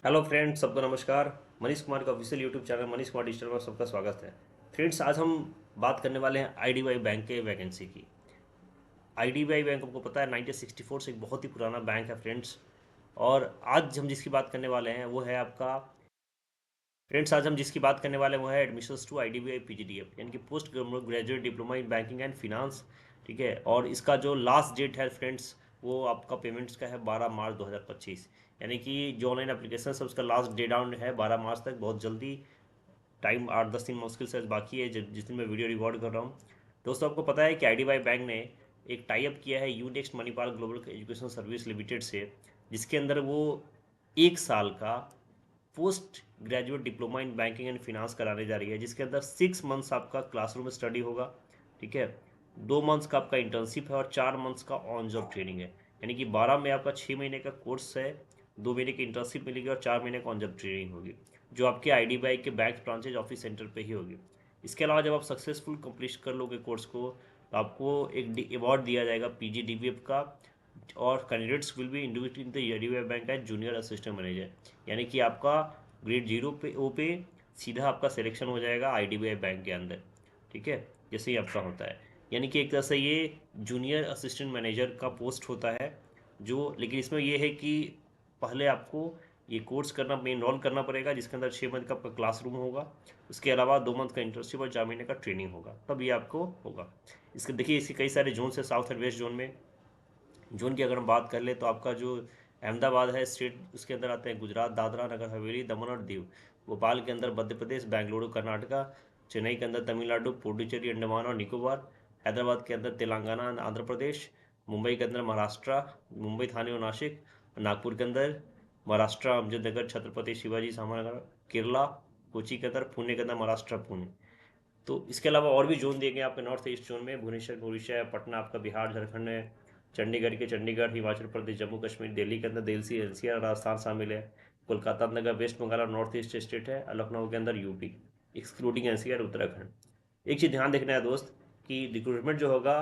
Hello friends, सबको नमस्कार। मनीष कुमार का official YouTube channel Manish Kumar digital में सबका स्वागत है। फ्रेंड्स, आज हम बात करने वाले हैं आईडीबीआई बैंक के वैकेंसी की। आईडीबीआई बैंक आपको पता है 1964 से एक बहुत ही पुराना बैंक है फ्रेंड्स। और आज हम जिसकी बात करने वाले हैं वो है आपका फ्रेंड्स आज हम जिसकी बात करने वाले हैं वो है एडमिशन्स टू आईडीबीआई पीजीडीएफ, यानी कि post graduate diploma in banking and finance. ठीक है, और इसका जो लास्ट डेट है फ्रेंड्स वो आपका पेमेंट्स का है 12 मार्च 2025। यानी कि जो ऑनलाइन एप्लीकेशन है उसका लास्ट डे डाउन है 12 मार्च तक। बहुत जल्दी टाइम 8-10 दिन मुश्किल से बाकी है जिस दिन मैं वीडियो रिकॉर्ड कर रहा हूँ। दोस्तों, आपको पता है कि आईडीबीआई बैंक ने एक टाई अप किया है UNext Manipal global education service limited से, जिसके अंदर वो 1 साल का post graduate diploma in banking and finance कराने जा रही है, जिसके अंदर 6 मंथ्स आपका क्लासरूम स्टडी होगा। ठीक है, 2 मंथ्स का आपका इंटर्नशिप है और 4 मंथ्स का ऑन जॉब ट्रेनिंग है। यानी कि 12 में आपका 6 महीने का कोर्स है, 2 महीने की इंटर्नशिप मिलेगी और 4 महीने का ऑन जॉब ट्रेनिंग होगी, जो आपके आईडीबीआई के बैंक ब्रांचेज ऑफिस सेंटर पे ही होगी। इसके अलावा जब आप सक्सेसफुल कंप्लीट कर लोगे कोर्स को तो आपको एक अवार्ड दिया जाएगा पीजीडीवीएफ का। और candidates will be individual in the IDBI bank as junior assistant manager. यानी कि आपका ग्रेड 0 पे ओ पे सीधा आपका सिलेक्शन हो जाएगा आईडीबीआई बैंक के अंदर। ठीक है, जैसे ही आपका होता है, यानी कि एक तरह से ये जूनियर असिस्टेंट मैनेजर का पोस्ट होता है। जो लेकिन इसमें ये है कि पहले आपको ये कोर्स करना में इनरोल करना पड़ेगा, जिसके अंदर 6 मंथ का आपका क्लासरूम होगा। उसके अलावा 2 मंथ का इंटर्नशिप और 4 महीने का ट्रेनिंग होगा, तब ये आपको होगा। इसके देखिए, इसके कई सारे जोन है साउथ एंड वेस्ट जोन में। जोन की अगर हम बात कर ले तो आपका जो अहमदाबाद है स्टेट, उसके अंदर आते हैं गुजरात, दादरा नगर हवेली, दमन और दीव। भोपाल के अंदर मध्य प्रदेश, बेंगलुरु कर्नाटका। चेन्नई के अंदर तमिलनाडु, पुडुचेरी अंडमान और निकोबार। हैदराबाद के अंदर तेलंगाना आंध्र प्रदेश। मुंबई के अंदर महाराष्ट्र, मुंबई थाने और नासिक। नागपुर के अंदर महाराष्ट्र अहमदनगर छत्रपति शिवाजी महानगर। केरला कोची के अंदर, पुणे के अंदर महाराष्ट्र पुणे। तो इसके अलावा और भी जोन दिए गए आपके नॉर्थ ईस्ट जोन में, भुवनेश्वर उड़ीसा है, पटना आपका बिहार झारखंड है, चंडीगढ़ के चंडीगढ़, हिमाचल प्रदेश, जम्मू कश्मीर, दिल्ली के अंदर दिल्ली एनसीआर राजस्थान शामिल है। कोलकाता नगर वेस्ट बंगाल और नॉर्थ ईस्ट स्टेट है, और लखनऊ के अंदर यूपी एक्सक्लूडिंग एनसीआर उत्तराखंड। एक चीज़ ध्यान देखना है दोस्त कि रिक्रूटमेंट जो होगा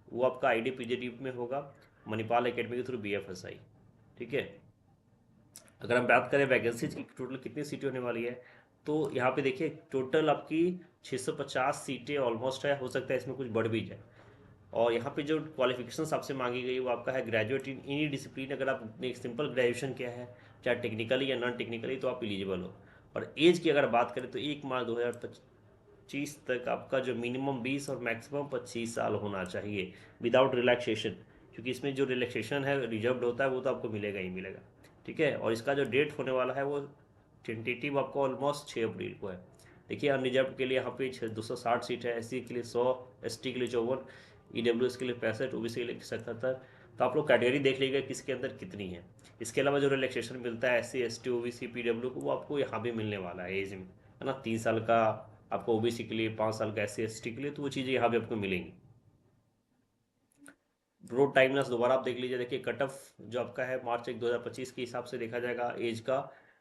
वो आपका आई डी पीजीडी में होगा, मणिपाल एकेडमी के थ्रू बीएफएसआई। ठीक है, अगर हम बात करें वैकेंसीज की टोटल कितनी सीटें होने वाली है, तो यहाँ पे देखिए टोटल आपकी 650 सीटें ऑलमोस्ट है। हो सकता है इसमें कुछ बढ़ भी जाए। और यहाँ पे जो क्वालिफिकेशंस आपसे मांगी गई वो आपका है ग्रेजुएट इन एनी डिसिप्लिन। अगर आपने एक सिंपल ग्रेजुएशन किया है, चाहे टेक्निकली या नॉन टेक्निकली, तो आप एलिजिबल हो। और एज की अगर बात करें तो 1 मार्च 2025 तक आपका जो मिनिमम 20 और मैक्सिमम 25 साल होना चाहिए विदाउट रिलैक्सेशन। क्योंकि इसमें जो रिलैक्सेशन है रिजर्व होता है वो तो आपको मिलेगा ही मिलेगा। ठीक है, और इसका जो डेट होने वाला है वो टेंटेटिव आपको ऑलमोस्ट 6 अप्रैल को है। देखिए, अनरिजर्व के लिए यहाँ पे 260 सीट है, एससी के लिए 100, एसटी के लिए 54, ईडब्ल्यूएस के लिए 65, ओबीसी के लिए 77। तो आप लोग कैटेगरी देख लीजिएगा किसके अंदर कितनी है। इसके अलावा जो रिलैक्सेशन मिलता है एससी एसटी ओबीसी पीडब्ल्यू को, वो आपको यहाँ भी मिलने वाला है एज में, है ना। 3 साल का आपको ओबीसी के लिए, 5 साल का एससी एसटी के लिए, तो वो चीज़ें यहाँ भी आपको मिलेंगी। रोड टाइमनेस दोबारा आप देख लीजिए। देखिए, कट ऑफ जो आपका है मार्च 1 2025 के हिसाब से देखा जाएगा एज का।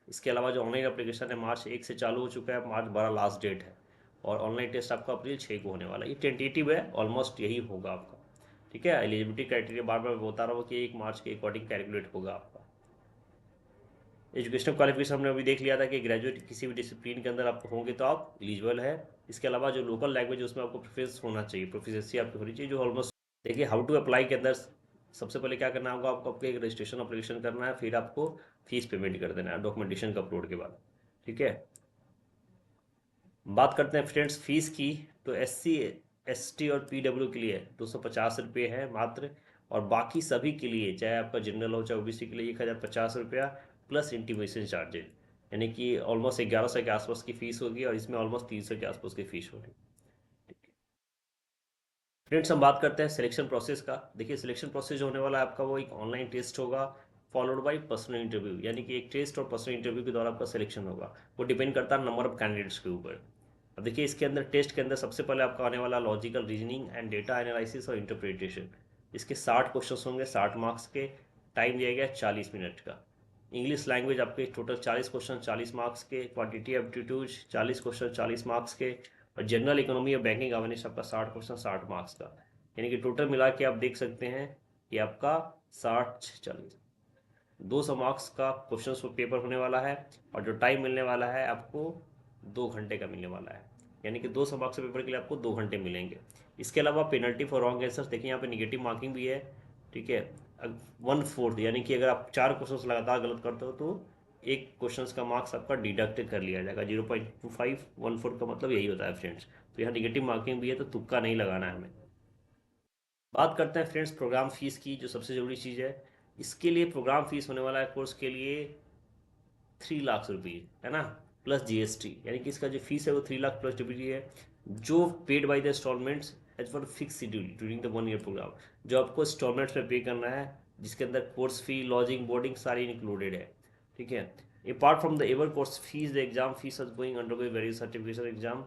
इसके अलावा जो ऑनलाइन एप्लीकेशन है मार्च 1 से चालू हो चुका है, मार्च 12 लास्ट डेट है। और ऑनलाइन टेस्ट आपका अप्रैल 6 को होने वाला है। ये टेंटेटिव है, ऑलमोस्ट यही होगा आपका। ठीक है, एलिजिबिलिटी क्राइटेरिया बार बार बता रहा हूँ कि 1 मार्च के अकॉर्डिंग कैलकुलेट होगा आपका। एजुकेशनल क्वालिफिकेशन हमने अभी देख लिया था कि ग्रेजुएट किसी भी डिसिप्लिन के अंदर आप होंगे तो आप एलिजिबल है। इसके अलावा जो लोकल लैंग्वेज उसमें आपको प्रोफेस होना चाहिए, प्रोफिशिएंसी आपकी होनी चाहिए, जो ऑलमोस्ट। देखिए, हाउ टू अप्लाई के अंदर सबसे पहले क्या करना होगा आपको, आपको एक रजिस्ट्रेशन अप्लीकेशन करना है, फिर आपको फीस पेमेंट कर देना है डॉक्यूमेंटेशन का अपलोड के बाद। ठीक है, बात करते हैं फ्रेंड्स फीस की। तो एससी एसटी और पीडब्ल्यू के लिए 250 रुपये है मात्र। और बाकी सभी के लिए, चाहे आपका जनरल हो चाहे ओबीसी के लिए, 1050 रुपया प्लस इंटीमेशन चार्जेज। यानी कि ऑलमोस्ट 1100 के आसपास की फीस होगी, और इसमें ऑलमोस्ट 300 के आसपास की फीस होगी। फ्रेंड्स, हम बात करते हैं सिलेक्शन प्रोसेस का। देखिए, सिलेक्शन प्रोसेस जो होने वाला है आपका वो एक ऑनलाइन टेस्ट होगा, फॉलोड बाय पर्सनल इंटरव्यू। यानी कि एक टेस्ट और पर्सनल इंटरव्यू के द्वारा आपका सिलेक्शन होगा। वो डिपेंड करता है नंबर ऑफ कैंडिडेट्स के ऊपर। अब देखिए, इसके अंदर टेस्ट के अंदर सबसे पहले आपका आने वाला logical reasoning and data analysis और इंटरप्रिटेशन। इसके 60 क्वेश्चन होंगे, 60 मार्क्स के। टाइम दिया गया 40 मिनट का। इंग्लिश लैंग्वेज आपके टोटल 40 क्वेश्चन, 40 मार्क्स के। क्वांटिटी एप्टीट्यूड 40 क्वेश्चन, 40 मार्क्स के। और जनरल इकोनॉमी और बैंकिंग अवेयरनेस आपका 60 क्वेश्चन, 60 मार्क्स का। यानी कि टोटल मिला के आप देख सकते हैं कि आपका 60 40 200 मार्क्स का क्वेश्चन पेपर होने वाला है, और जो टाइम मिलने वाला है आपको 2 घंटे का मिलने वाला है, यानी कि 200 मार्क्स के पेपर के लिए आपको 2 घंटे मिलेंगे। इसके अलावा पेनल्टी फॉर रॉन्ग आंसर, देखिए यहाँ पे निगेटिव मार्किंग भी है, ठीक है। 1/4, यानी कि अगर आप 4 क्वेश्चन लगातार गलत करते हो तो एक क्वेश्चन का मार्क्स आपका डिडक्ट कर लिया जाएगा। 0.25, 1/4 का मतलब यही होता है फ्रेंड्स। तो यहाँ निगेटिव मार्किंग भी है, तो तुक्का नहीं लगाना है हमें। बात करते हैं फ्रेंड्स प्रोग्राम फीस की, जो सबसे ज़रूरी चीज़ है। इसके लिए प्रोग्राम फीस होने वाला है कोर्स के लिए 3 लाख रुपीज़, है ना, प्लस जीएसटी, यानी कि इसका जो फीस है वो 3 लाख प्लस डीबीटी है, जो paid by the installments as per fix schedule during the 1 year program, जो आपको इंस्टॉलमेंट्स में पे करना है, जिसके अंदर कोर्स फी, लॉजिंग, बोर्डिंग सारी इंक्लूडेड है, ठीक है। Apart from the ever course fees, the exam fees is going under by various certification exam.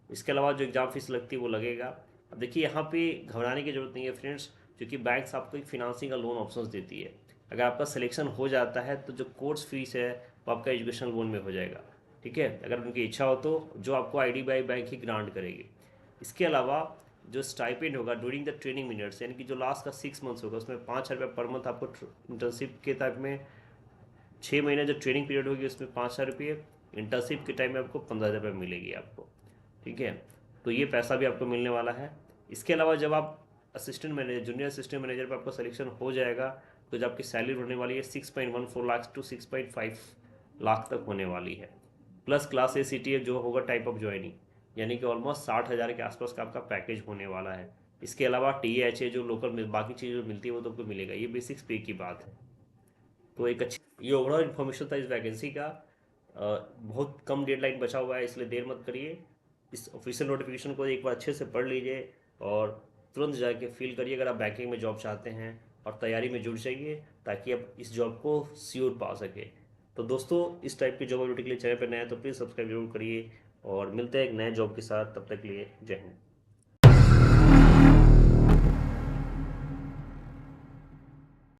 इसके अलावा जो एग्जाम फीस लगती है वो लगेगा। अब देखिए यहाँ पे घबराने की जरूरत नहीं है फ्रेंड्स, क्योंकि बैंक्स आपको एक फिनांसिंग का लोन ऑप्शन देती है। अगर आपका सिलेक्शन हो जाता है तो जो कोर्स फीस है वो आपका एजुकेशन लोन में हो जाएगा, ठीक है, अगर उनकी इच्छा हो तो, जो आपको IDBI बैंक ही ग्रांट करेगी। इसके अलावा जो स्टाइपेंड होगा ड्यूरिंग द ट्रेनिंग मिनट्स, यानी कि जो लास्ट का 6 मंथ्स होगा उसमें 5,000 रुपये पर मंथ आपको इंटर्नशिप के टाइप में, 6 महीने जो ट्रेनिंग पीरियड होगी उसमें 5,000 रुपये, इंटर्नशिप के टाइम में आपको 15,000 रुपये मिलेगी आपको, ठीक है। तो ये पैसा भी आपको मिलने वाला है। इसके अलावा जब आप assistant manager, junior assistant manager पर आपका सिलेक्शन हो जाएगा, तो जो आपकी सैलरी होने वाली है 6.14 लाख टू 6.5 लाख तक होने वाली है, प्लस क्लास A CTF जो होगा टाइप ऑफ ज्वाइनिंग, यानी कि ऑलमोस्ट 60,000 के आसपास का आपका पैकेज होने वाला है। इसके अलावा TAHA जो लोकल में बाकी चीज़ें जो मिलती है वो तो आपको मिलेगा। ये बेसिक्स पे की बात है। तो एक अच्छी ये ओवरऑल इन्फॉर्मेशन था इस वैकेंसी का। बहुत कम डेडलाइन बचा हुआ है, इसलिए देर मत करिए। इस ऑफिशियल नोटिफिकेशन को एक बार अच्छे से पढ़ लीजिए और तुरंत जाके फिल करिए अगर आप बैंकिंग में जॉब चाहते हैं, और तैयारी में जुड़ जाइए ताकि आप इस जॉब को श्योर पा सके। तो दोस्तों, इस टाइप की जॉब अपडेट के लिए चैनल पर नए हैं तो प्लीज़ सब्सक्राइब जरूर करिए, और मिलते हैं एक नए जॉब के साथ। तब तक के लिए जय हिंद।